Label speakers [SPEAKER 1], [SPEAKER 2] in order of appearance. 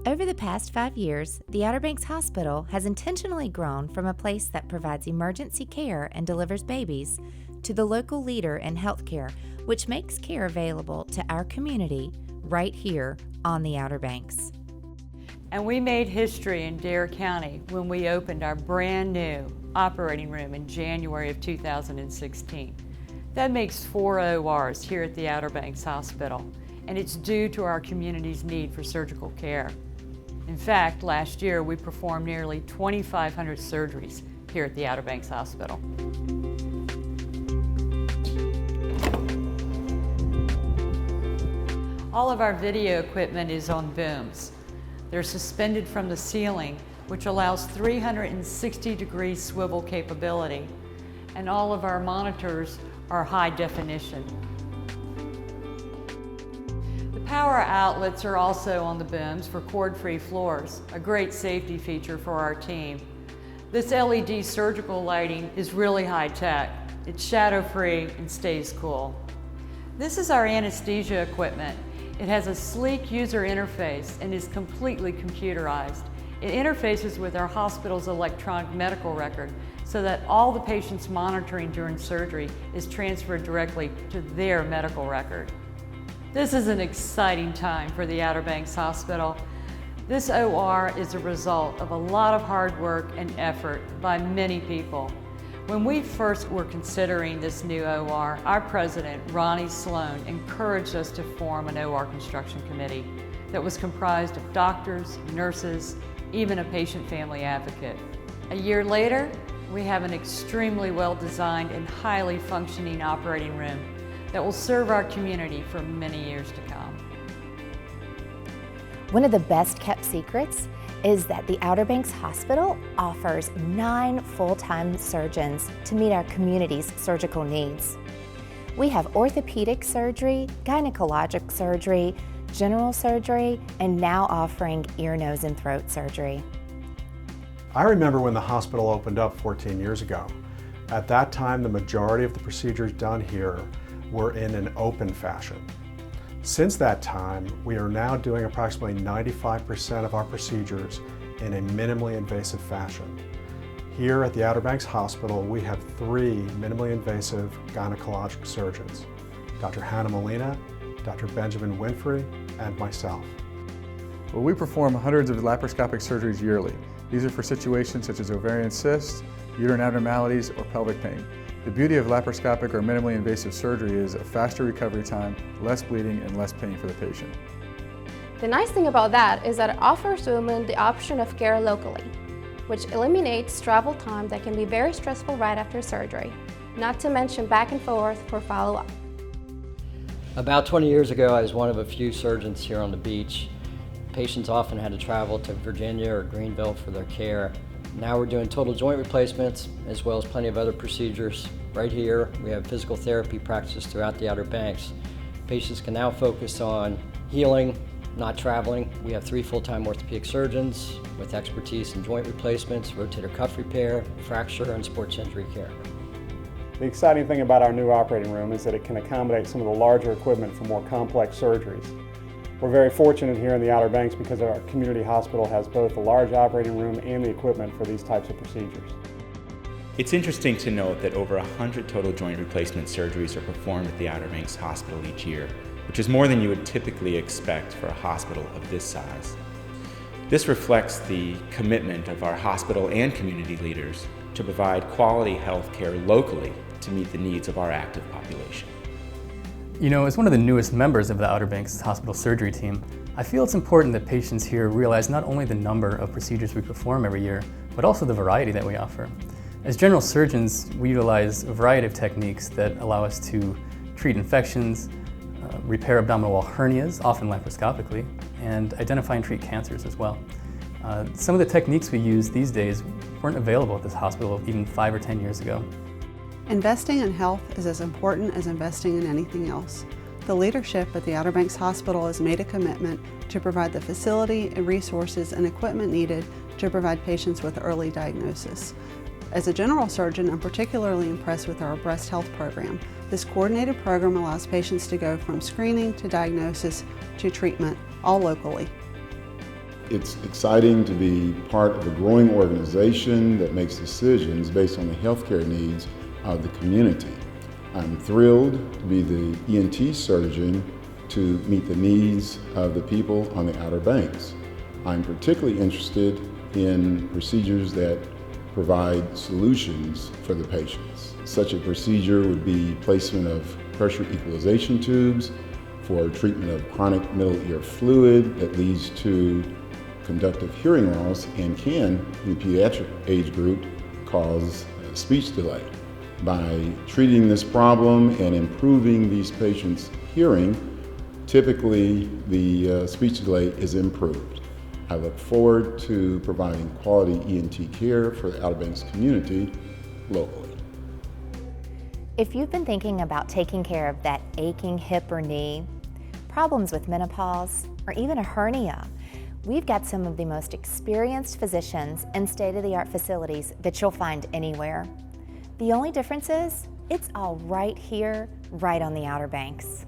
[SPEAKER 1] Over the past 5 years, the Outer Banks Hospital has intentionally grown from a place that provides emergency care and delivers babies to the local leader in healthcare, which makes care available to our community right here on the Outer Banks.
[SPEAKER 2] And we made history in Dare County when we opened our brand new operating room in January of 2016. That makes 4 ORs here at the Outer Banks Hospital, and it's due to our community's need for surgical care. In fact, last year we performed nearly 2,500 surgeries here at the Outer Banks Hospital. All of our video equipment is on booms. They're suspended from the ceiling, which allows 360-degree swivel capability, and all of our monitors are high definition. The power outlets are also on the booms for cord-free floors, a great safety feature for our team. This LED surgical lighting is really high-tech. It's shadow-free and stays cool. This is our anesthesia equipment. It has a sleek user interface and is completely computerized. It interfaces with our hospital's electronic medical record so that all the patients monitoring during surgery is transferred directly to their medical record. This is an exciting time for the Outer Banks Hospital. This OR is a result of a lot of hard work and effort by many people. When we first were considering this new OR, our president, Ronnie Sloan, encouraged us to form an OR construction committee that was comprised of doctors, nurses, even a patient family advocate. A year later, we have an extremely well-designed and highly functioning operating room that will serve our community for many years to come.
[SPEAKER 1] One of the best kept secrets is that the Outer Banks Hospital offers 9 full-time surgeons to meet our community's surgical needs. We have orthopedic surgery, gynecologic surgery, general surgery, and now offering ear, nose, and throat surgery.
[SPEAKER 3] I remember when the hospital opened up 14 years ago. At that time, the majority of the procedures done here were in an open fashion. Since that time, we are now doing approximately 95% of our procedures in a minimally invasive fashion. Here at the Outer Banks Hospital, we have 3 minimally invasive gynecologic surgeons, Dr. Hannah Molina, Dr. Benjamin Winfrey, and myself.
[SPEAKER 4] Well, we perform hundreds of laparoscopic surgeries yearly. These are for situations such as ovarian cysts, uterine abnormalities, or pelvic pain. The beauty of laparoscopic or minimally invasive surgery is a faster recovery time, less bleeding, and less pain for the patient.
[SPEAKER 5] The nice thing about that is that it offers women the option of care locally, which eliminates travel time that can be very stressful right after surgery, not to mention back and forth for follow-up.
[SPEAKER 6] About 20 years ago, I was one of a few surgeons here on the beach. Patients often had to travel to Virginia or Greenville for their care. Now we're doing total joint replacements as well as plenty of other procedures. Right here, we have physical therapy practices throughout the Outer Banks. Patients can now focus on healing, not traveling. We have 3 full-time orthopedic surgeons with expertise in joint replacements, rotator cuff repair, fracture, and sports injury care.
[SPEAKER 7] The exciting thing about our new operating room is that it can accommodate some of the larger equipment for more complex surgeries. We're very fortunate here in the Outer Banks because our community hospital has both a large operating room and the equipment for these types of procedures.
[SPEAKER 8] It's interesting to note that over 100 total joint replacement surgeries are performed at the Outer Banks Hospital each year, which is more than you would typically expect for a hospital of this size. This reflects the commitment of our hospital and community leaders to provide quality health care locally to meet the needs of our active population.
[SPEAKER 9] You know, as one of the newest members of the Outer Banks Hospital surgery team, I feel it's important that patients here realize not only the number of procedures we perform every year, but also the variety that we offer. As general surgeons, we utilize a variety of techniques that allow us to treat infections, repair abdominal wall hernias, often laparoscopically, and identify and treat cancers as well. Some of the techniques we use these days weren't available at this hospital even 5 or 10 years ago.
[SPEAKER 10] Investing in health is as important as investing in anything else. The leadership at the Outer Banks Hospital has made a commitment to provide the facility and resources and equipment needed to provide patients with early diagnosis. As a general surgeon, I'm particularly impressed with our breast health program. This coordinated program allows patients to go from screening to diagnosis to treatment, all locally.
[SPEAKER 11] It's exciting to be part of a growing organization that makes decisions based on the healthcare needs of the community. I'm thrilled to be the ENT surgeon to meet the needs of the people on the Outer Banks. I'm particularly interested in procedures that provide solutions for the patients. Such a procedure would be placement of pressure equalization tubes for treatment of chronic middle ear fluid that leads to conductive hearing loss and can, in the pediatric age group, cause speech delay. By treating this problem and improving these patients' hearing, typically the speech delay is improved. I look forward to providing quality ENT care for the Outer Banks community locally.
[SPEAKER 1] If you've been thinking about taking care of that aching hip or knee, problems with menopause, or even a hernia, we've got some of the most experienced physicians and state-of-the-art facilities that you'll find anywhere. The only difference is, it's all right here, right on the Outer Banks.